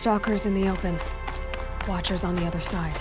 Stalkers in the open. Watchers on the other side.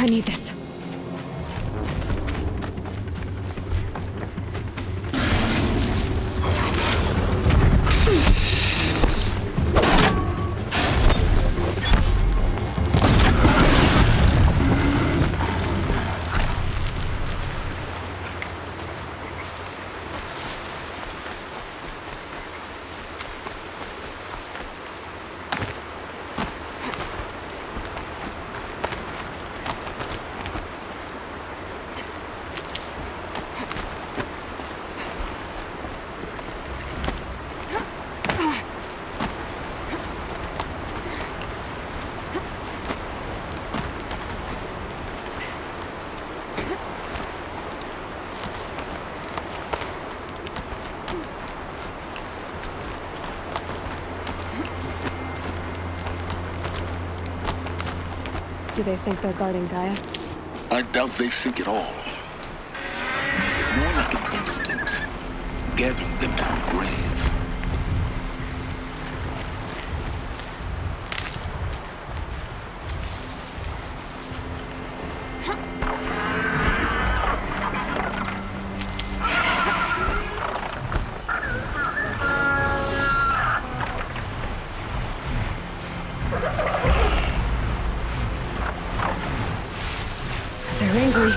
I need this. Do they think they're guarding Gaia? I doubt they think at all. More like an instinct, gathering them to her grave. They're angry.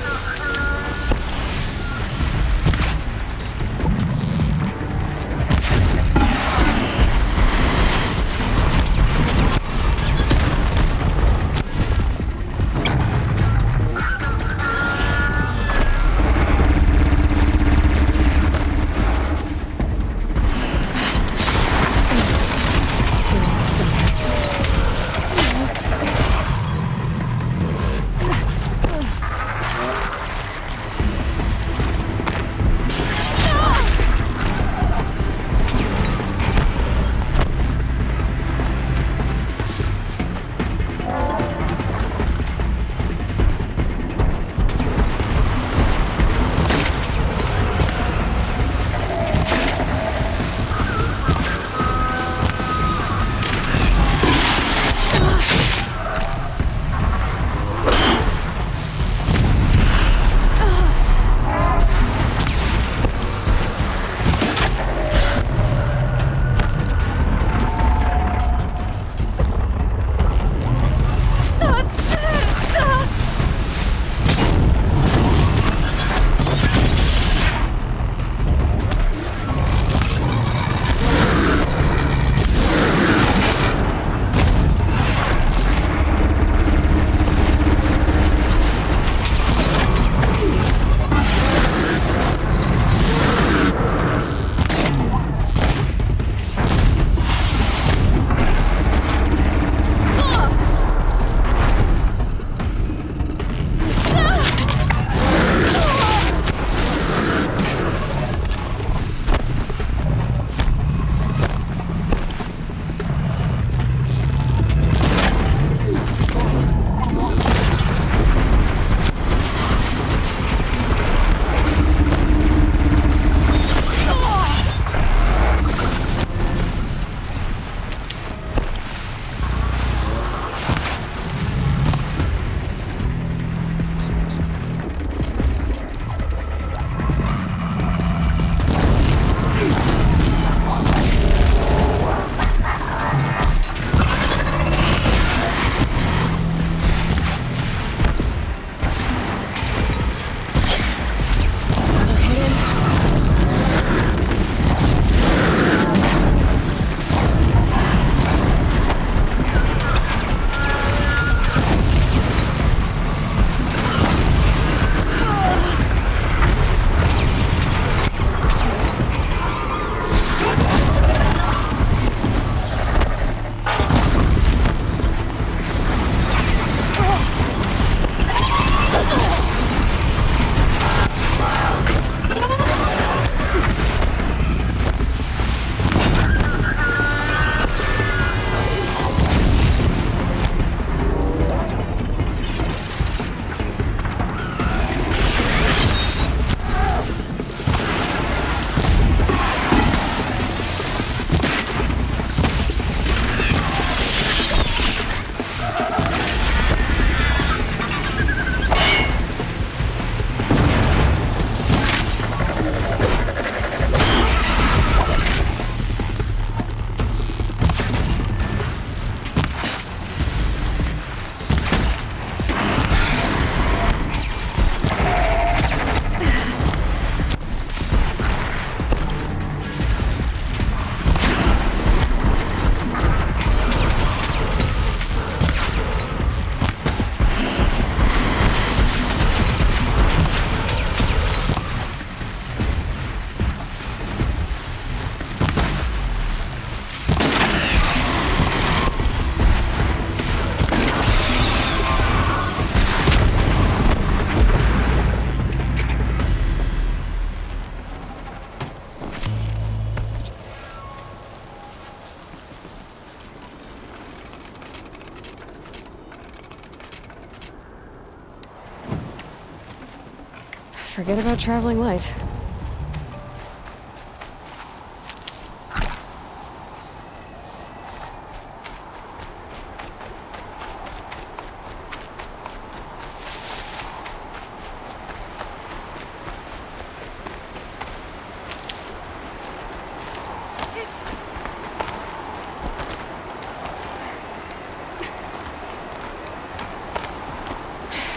Forget about traveling light.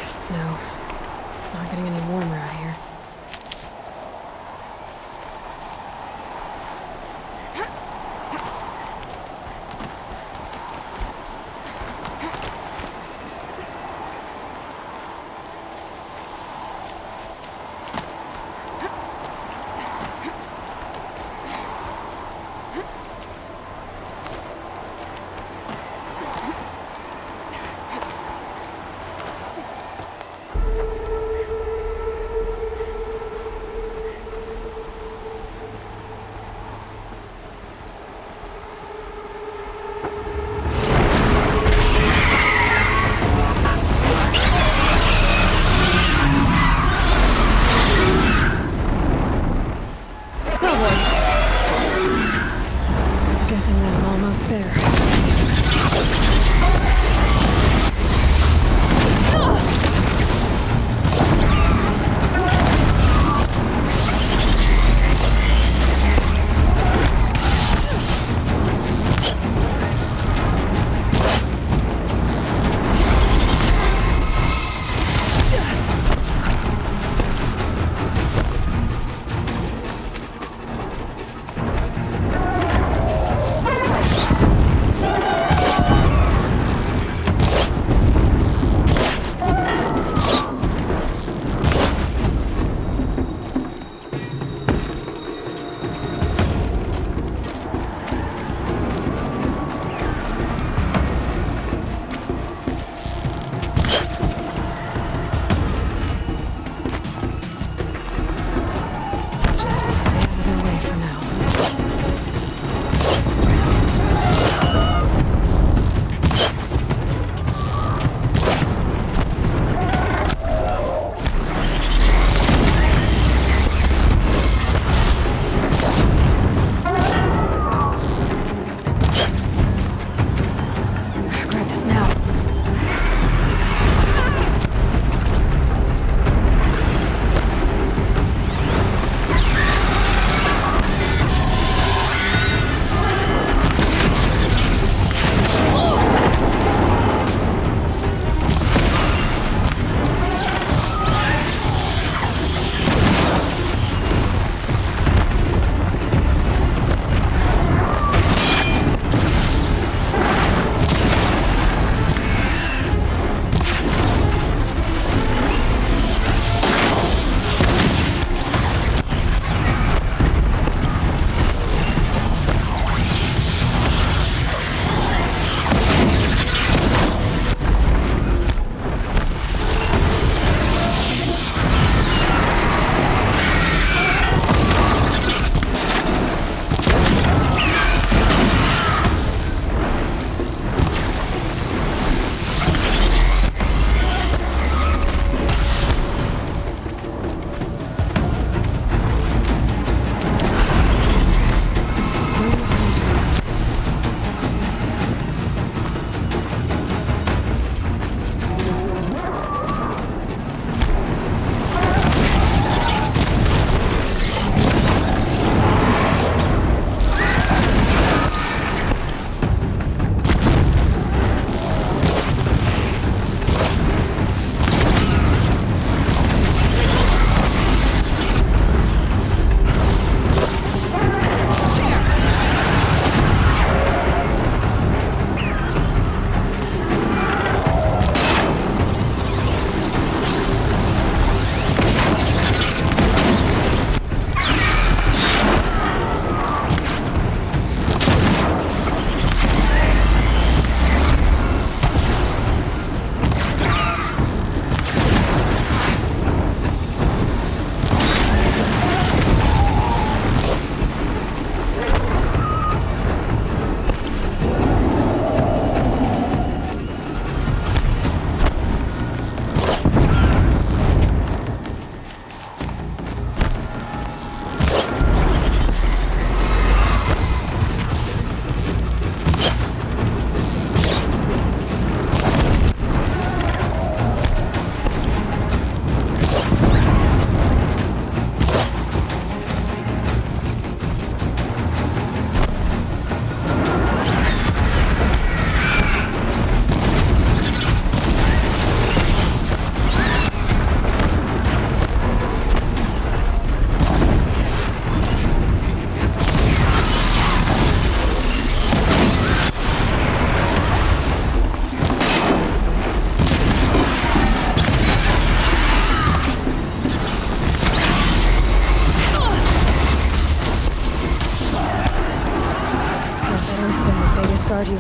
Snow. It's not getting any warmer out here.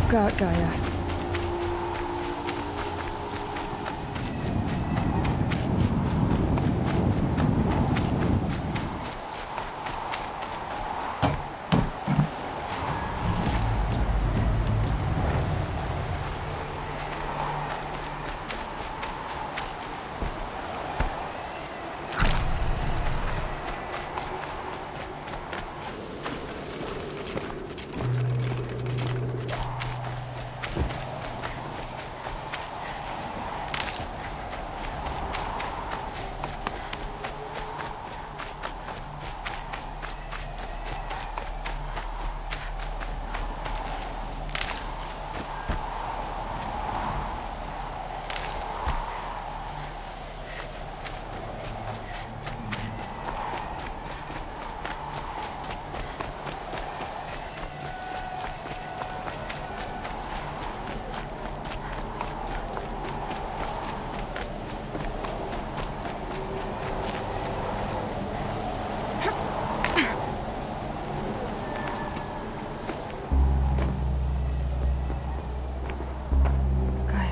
You've got Gaia.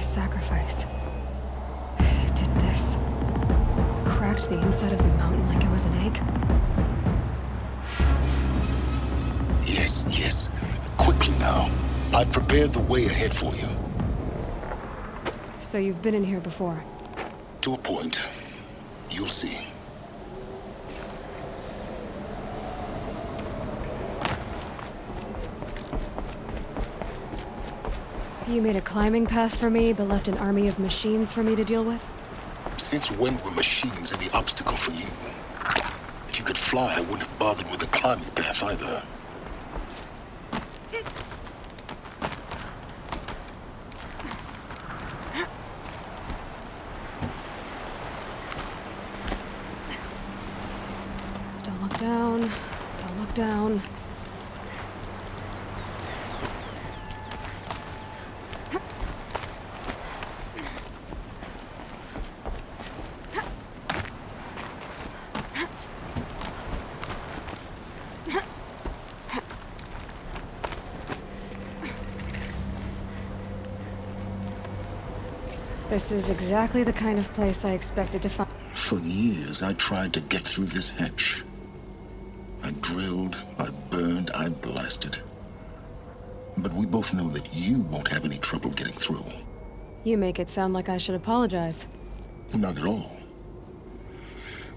Sacrifice. It did this. Cracked the inside of the mountain like it was an egg. Yes, yes. Quickly now. I've prepared the way ahead for you. So you've been in here before? To a point. You'll see. You made a climbing path for me, but left an army of machines for me to deal with? Since when were machines any obstacle for you? If you could fly, I wouldn't have bothered with a climbing path either. Don't look down. Don't look down. This is exactly the kind of place I expected to find. For years, I tried to get through this hatch. I drilled, I burned, I blasted. But we both know that you won't have any trouble getting through. You make it sound like I should apologize. Not at all.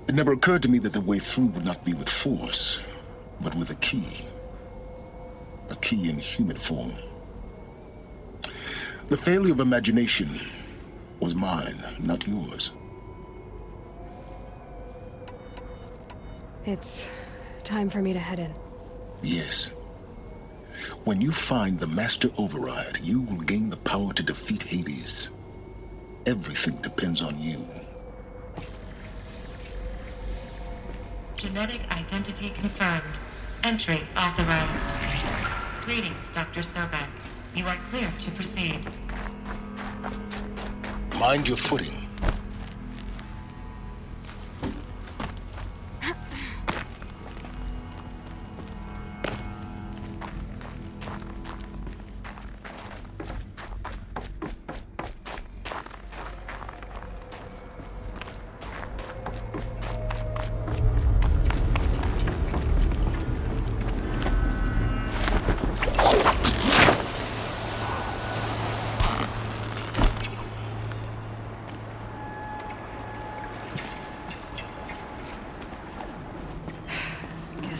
It never occurred to me that the way through would not be with force, but with a key. A key in human form. The failure of imagination was mine, not yours. It's time for me to head in. Yes. When you find the Master Override, you will gain the power to defeat Hades. Everything depends on you. Genetic identity confirmed. Entry authorized. Greetings, Dr. Sobek. You are clear to proceed. Mind your footing.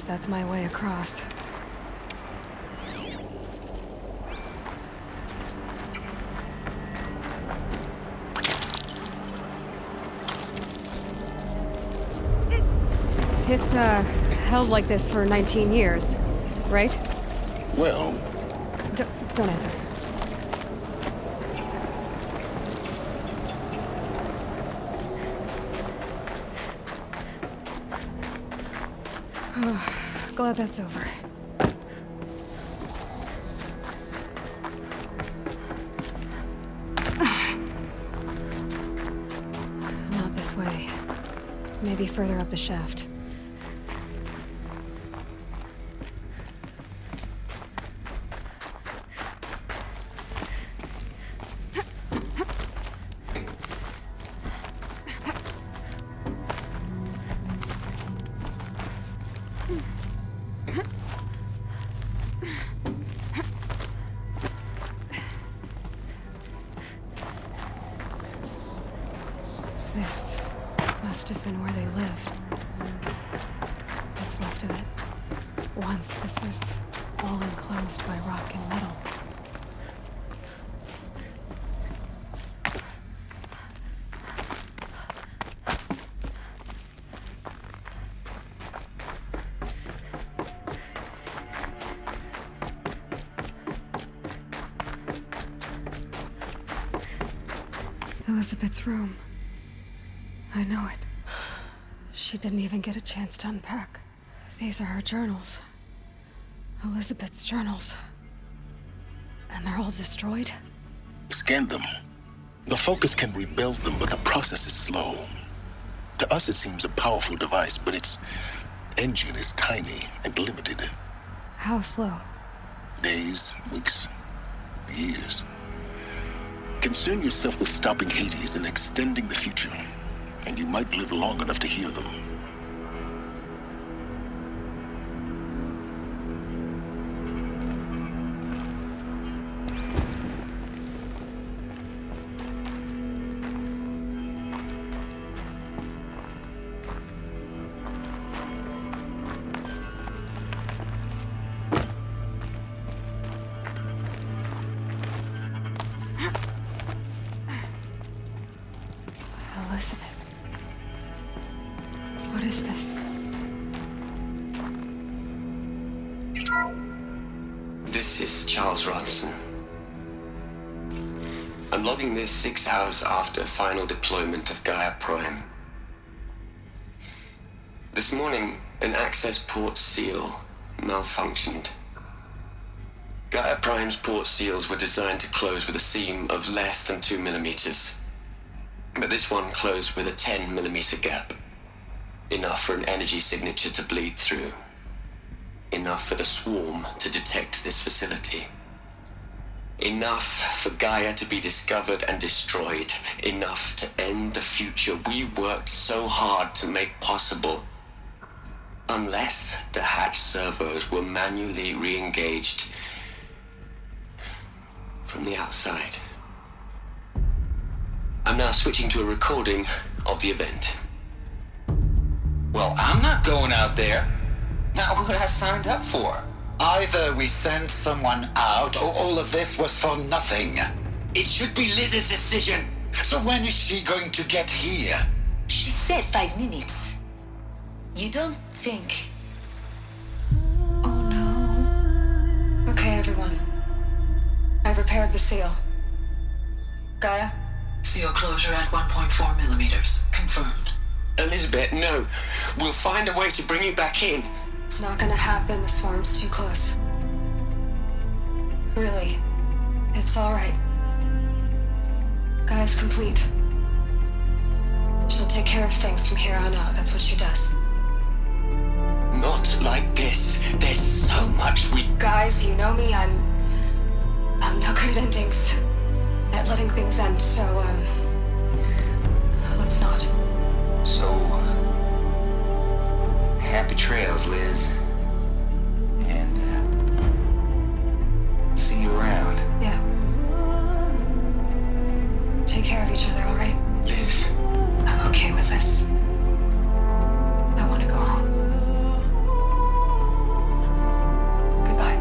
That's my way across. It's, held like this for 19 years, right? Well... Don't answer. Glad that's over. Not this way. Maybe further up the shaft. This must have been where they lived. What's left of it. Once this was all enclosed by rock and metal. Elizabeth's room. I know it. She didn't even get a chance to unpack. These are her journals. Elizabeth's journals. And they're all destroyed? Scan them. The Focus can rebuild them, but the process is slow. To us, it seems a powerful device, but its engine is tiny and limited. How slow? Days, weeks, years. Concern yourself with stopping Hades and extending the future, and you might live long enough to hear them. Elizabeth. What is this? This is Charles Ronson. I'm logging this 6 hours after final deployment of Gaia Prime. This morning, an access port seal malfunctioned. Gaia Prime's port seals were designed to close with a seam of less than 2 millimeters. But this one closed with a 10 millimeter gap. Enough for an energy signature to bleed through. Enough for the swarm to detect this facility. Enough for Gaia to be discovered and destroyed. Enough to end the future we worked so hard to make possible. Unless the hatch servos were manually re-engaged from the outside. I'm now switching to a recording of the event. Well, I'm not going out there. Not what I signed up for. Either we send someone out, or all of this was for nothing. It should be Liz's decision. So when is she going to get here? She said 5 minutes. You don't think... Oh no. Okay, everyone. I've repaired the seal. Gaia? Seal closure at 1.4 millimeters. Confirmed. Elizabeth, no. We'll find a way to bring you back in. It's not gonna happen. The swarm's too close. Really. It's alright. Gaia's complete. She'll take care of things from here on out. That's what she does. Not like this. There's so much we... Guys, you know me. I'm no good at endings. At letting things end, so, let's not. So, happy trails, Liz. And, see you around. Yeah. Take care of each other, alright? Liz. I'm okay with this. I want to go home. Goodbye.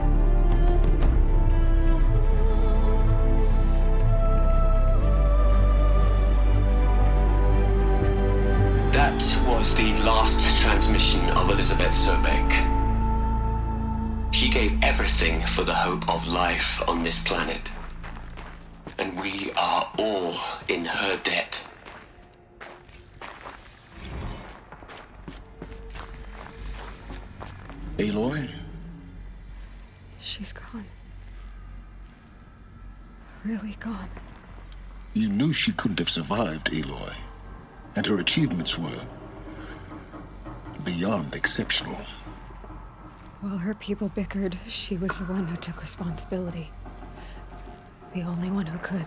That was the last transmission of Elizabeth Sobek. She gave everything for the hope of life on this planet. And we are all in her debt. Aloy? She's gone. Really gone. You knew she couldn't have survived, Aloy. And her achievements were beyond exceptional. While her people bickered, she was the one who took responsibility. The only one who could.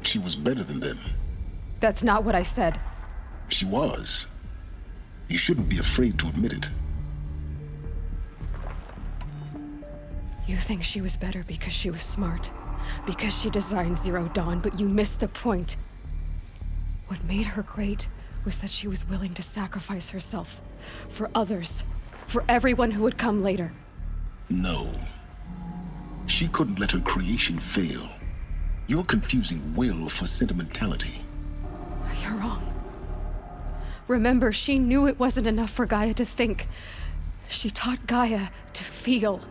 She was better than them. That's not what I said. She was. You shouldn't be afraid to admit it. You think she was better because she was smart. Because she designed Zero Dawn, but you missed the point. What made her great was that she was willing to sacrifice herself. For others. For everyone who would come later. No. She couldn't let her creation fail. You're confusing will for sentimentality. You're wrong. Remember, she knew it wasn't enough for Gaia to think. She taught Gaia to feel.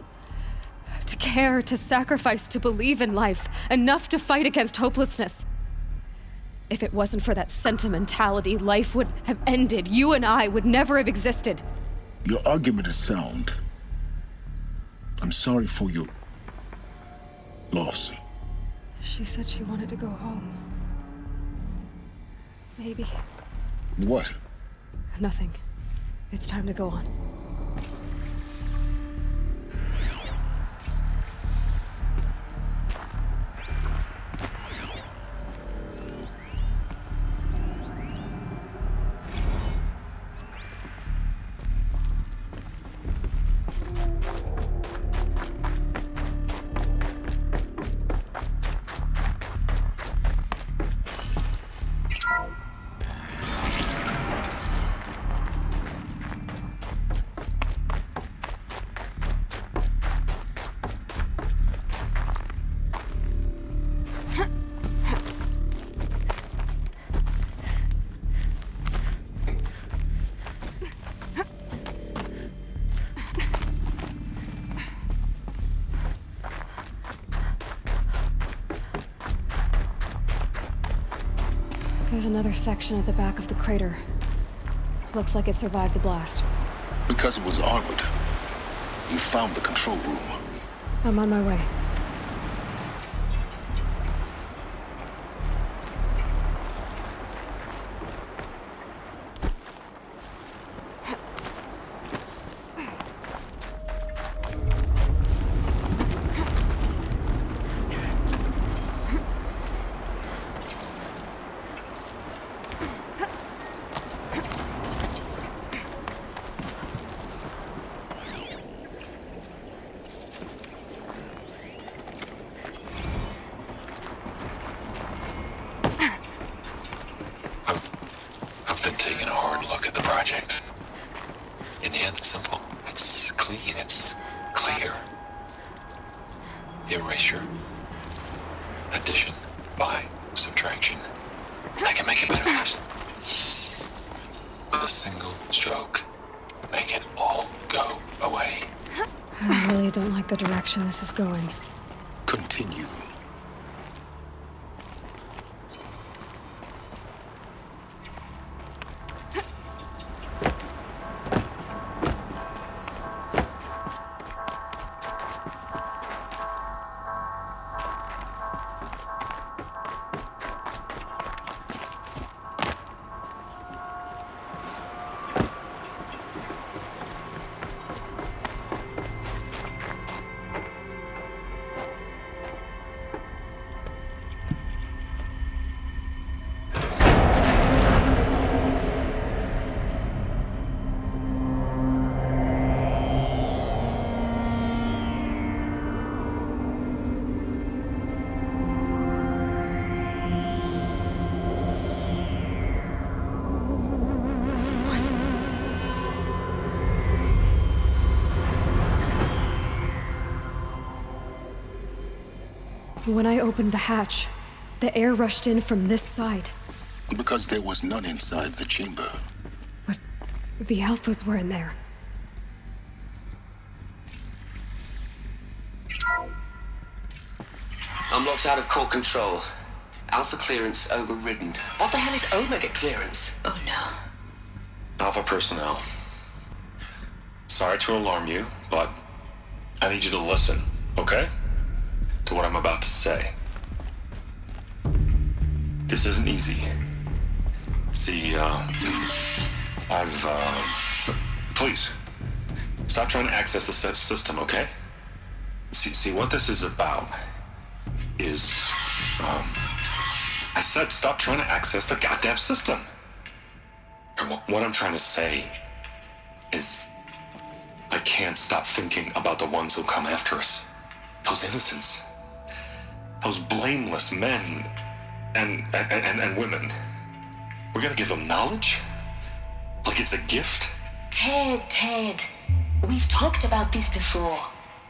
To care, to sacrifice, to believe in life. Enough to fight against hopelessness. If it wasn't for that sentimentality, life would have ended. You and I would never have existed. Your argument is sound. I'm sorry for your loss. She said she wanted to go home. Maybe. What? Nothing. It's time to go on. There's another section at the back of the crater. Looks like it survived the blast. Because it was armored. You found the control room. I'm on my way. I've been taking a hard look at the project. In the end, it's simple. It's clean. It's clear. Erasure. Addition. By. Subtraction. I can make it better than this. With a single stroke. Make it all go away. I really don't like the direction this is going. Continue. When I opened the hatch, the air rushed in from this side. Because there was none inside the chamber. But the Alphas were in there. I'm locked out of core control. Alpha clearance overridden. What the hell is Omega clearance? Oh no. Alpha personnel. Sorry to alarm you, but I need you to listen, okay? To what I'm about to say. This isn't easy. See, please, stop trying to access the system, okay? See, what this is about is, I said stop trying to access the goddamn system. And what I'm trying to say is, I can't stop thinking about the ones who'll come after us. Those innocents. Those blameless men and women. We're gonna give them knowledge? Like it's a gift? Ted. We've talked about this before.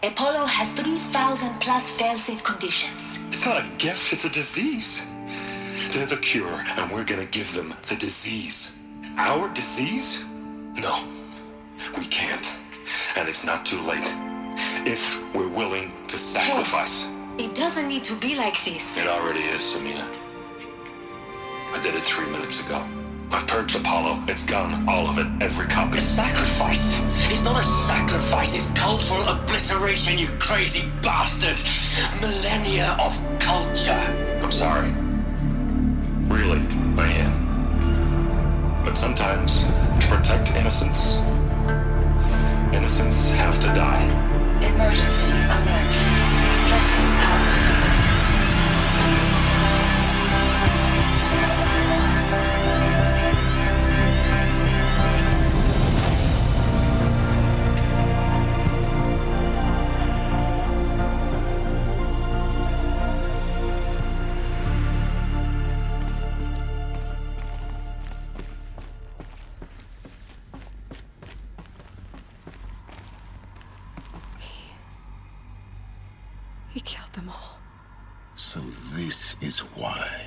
Apollo has 3,000 plus fail-safe conditions. It's not a gift, it's a disease. They're the cure, and we're gonna give them the disease. Our disease? No, we can't. And it's not too late. If we're willing to sacrifice. Ted, it doesn't need to be like this. It already is, Samina. I did it 3 minutes ago. I've purged Apollo. It's gone. All of it. Every copy. A sacrifice? It's not a sacrifice, it's cultural obliteration, you crazy bastard! Millennia of culture! I'm sorry. Really, I am. But sometimes, to protect innocence, innocents have to die. Emergency alert. Flooding atmosphere. He killed them all. So this is why.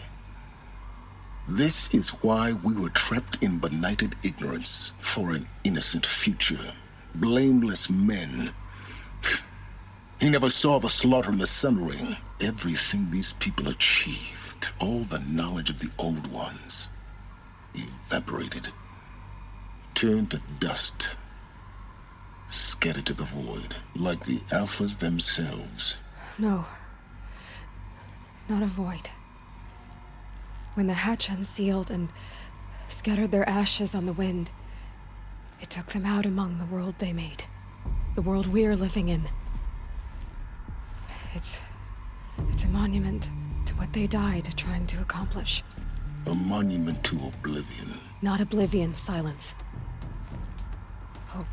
This is why we were trapped in benighted ignorance for an innocent future. Blameless men. He never saw the slaughter in the Sun Ring. Everything these people achieved, all the knowledge of the old ones, evaporated, turned to dust, scattered to the void, like the Alphas themselves. No. Not a void. When the hatch unsealed and scattered their ashes on the wind, it took them out among the world they made. The world we're living in. It's a monument to what they died trying to accomplish. A monument to oblivion. Not oblivion, silence. Hope.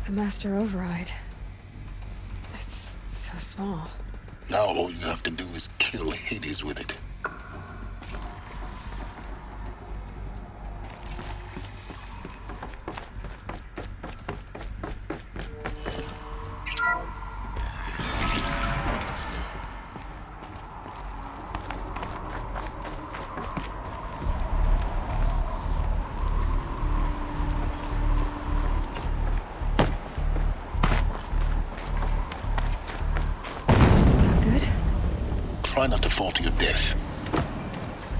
The master override. It's so small. Now all you have to do is kill Hades with it. Try not to fall to your death.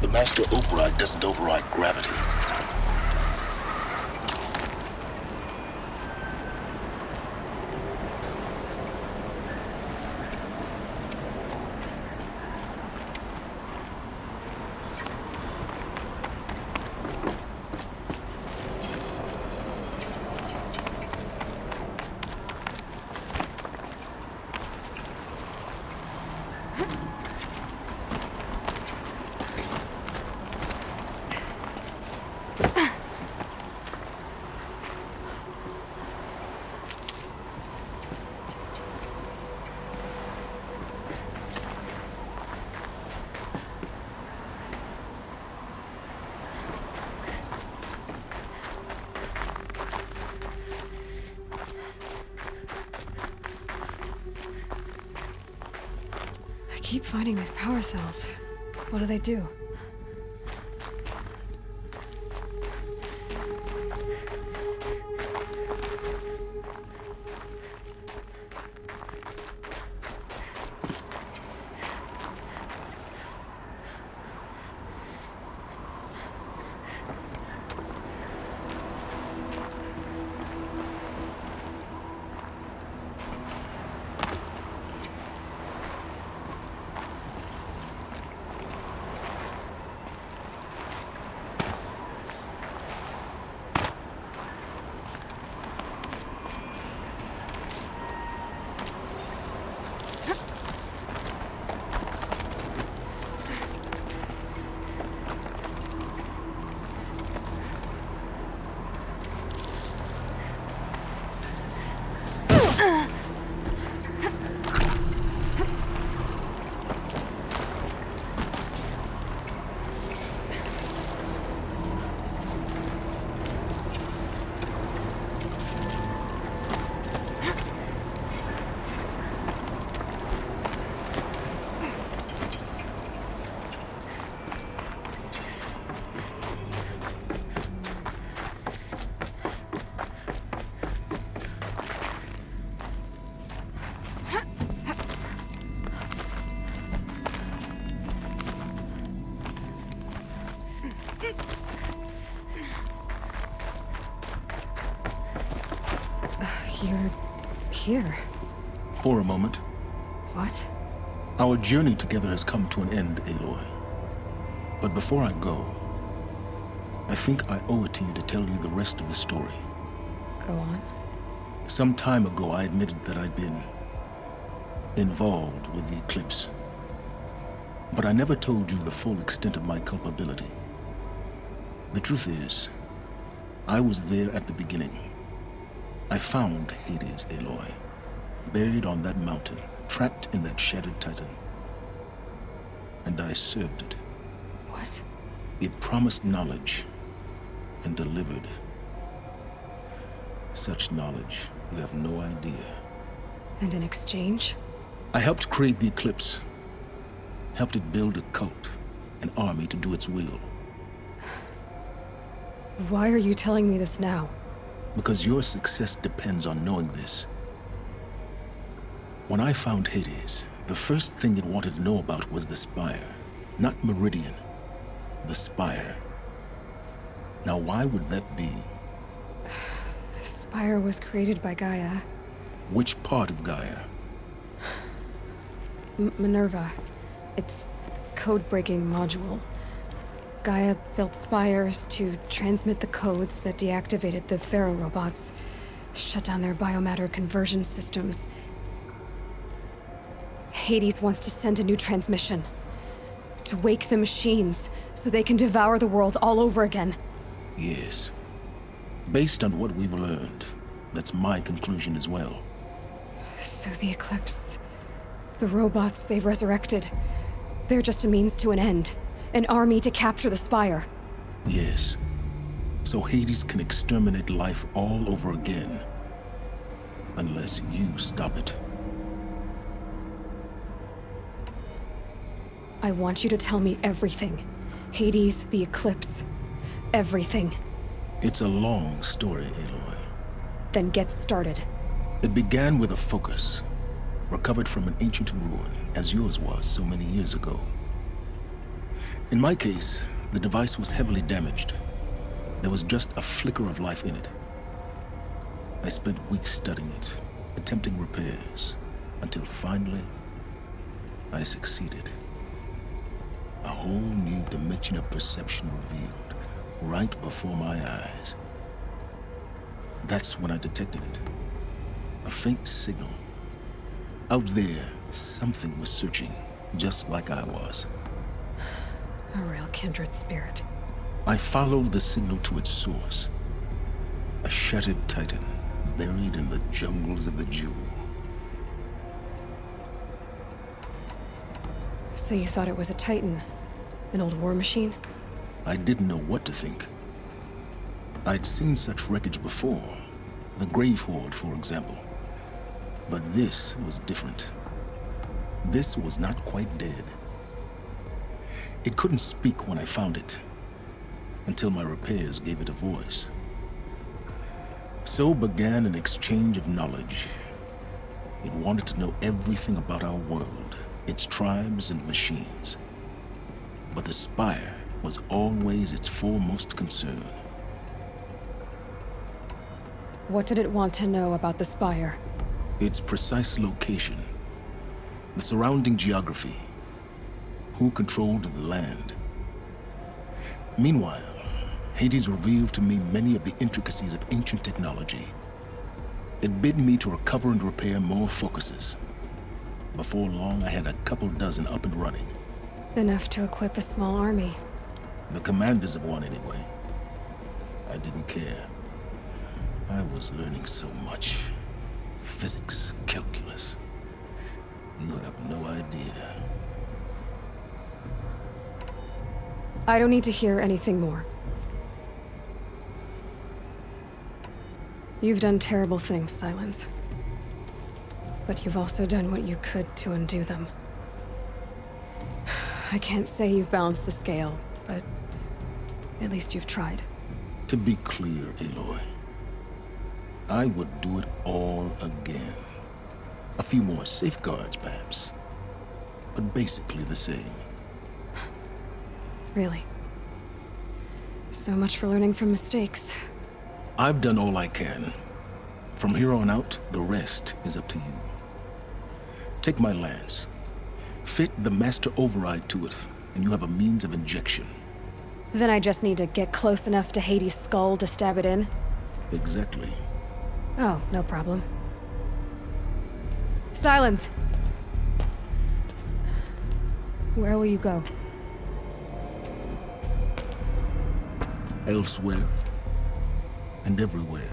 The master override doesn't override gravity. I keep finding these power cells. What do they do? You're here. For a moment. What? Our journey together has come to an end, Aloy. But before I go, I think I owe it to you to tell you the rest of the story. Go on. Some time ago, I admitted that I'd been involved with the eclipse. But I never told you the full extent of my culpability. The truth is, I was there at the beginning. I found Hades, Aloy, buried on that mountain, trapped in that shattered titan. And I served it. What? It promised knowledge and delivered. Such knowledge, you have no idea. And in exchange? I helped create the eclipse. Helped it build a cult, an army to do its will. Why are you telling me this now? Because your success depends on knowing this. When I found Hades, the first thing it wanted to know about was the Spire. Not Meridian. The Spire. Now why would that be? The Spire was created by Gaia. Which part of Gaia? Minerva. Its code-breaking module. Gaia built spires to transmit the codes that deactivated the Pharaoh robots, shut down their biomatter conversion systems. Hades wants to send a new transmission. To wake the machines, so they can devour the world all over again. Yes. Based on what we've learned, that's my conclusion as well. So the Eclipse... the robots they've resurrected... they're just a means to an end. An army to capture the Spire. Yes. So Hades can exterminate life all over again. Unless you stop it. I want you to tell me everything. Hades, the Eclipse. Everything. It's a long story, Aloy. Then get started. It began with a focus, recovered from an ancient ruin, as yours was so many years ago. In my case, the device was heavily damaged. There was just a flicker of life in it. I spent weeks studying it, attempting repairs, until finally, I succeeded. A whole new dimension of perception revealed, right before my eyes. That's when I detected it. A faint signal. Out there, something was searching, just like I was. A real kindred spirit. I followed the signal to its source. A shattered titan, buried in the jungles of the Jewel. So you thought it was a titan? An old war machine? I didn't know what to think. I'd seen such wreckage before. The Grave Horde, for example. But this was different. This was not quite dead. It couldn't speak when I found it, until my repairs gave it a voice. So began an exchange of knowledge. It wanted to know everything about our world, its tribes and machines. But the Spire was always its foremost concern. What did it want to know about the Spire? Its precise location, the surrounding geography, who controlled the land. Meanwhile, Hades revealed to me many of the intricacies of ancient technology. It bid me to recover and repair more focuses. Before long, I had a couple dozen up and running. Enough to equip a small army. The commanders of one, anyway. I didn't care. I was learning so much. Physics, calculus. You have no idea. I don't need to hear anything more. You've done terrible things, Silence. But you've also done what you could to undo them. I can't say you've balanced the scale, but at least you've tried. To be clear, Aloy, I would do it all again. A few more safeguards, perhaps, but basically the same. Really? So much for learning from mistakes. I've done all I can. From here on out, the rest is up to you. Take my lance. Fit the master override to it, and you have a means of injection. Then I just need to get close enough to Hades' skull to stab it in? Exactly. Oh, no problem. Silence! Where will you go? Elsewhere. And everywhere.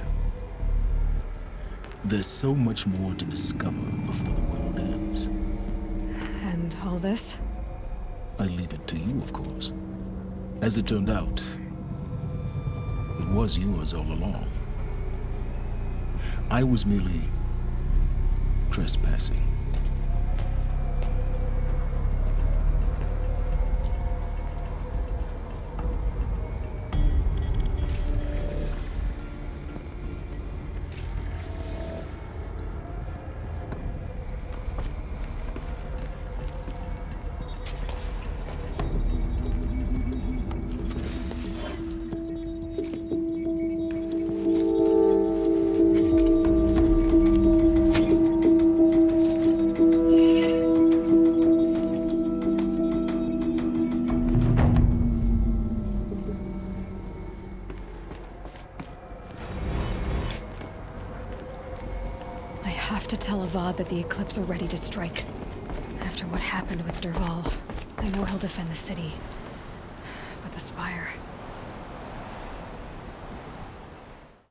There's so much more to discover before the world ends. And all this? I leave it to you, of course. As it turned out, it was yours all along. I was merely trespassing. That the Eclipse are ready to strike. After what happened with Derval, I know he'll defend the city. But the Spire...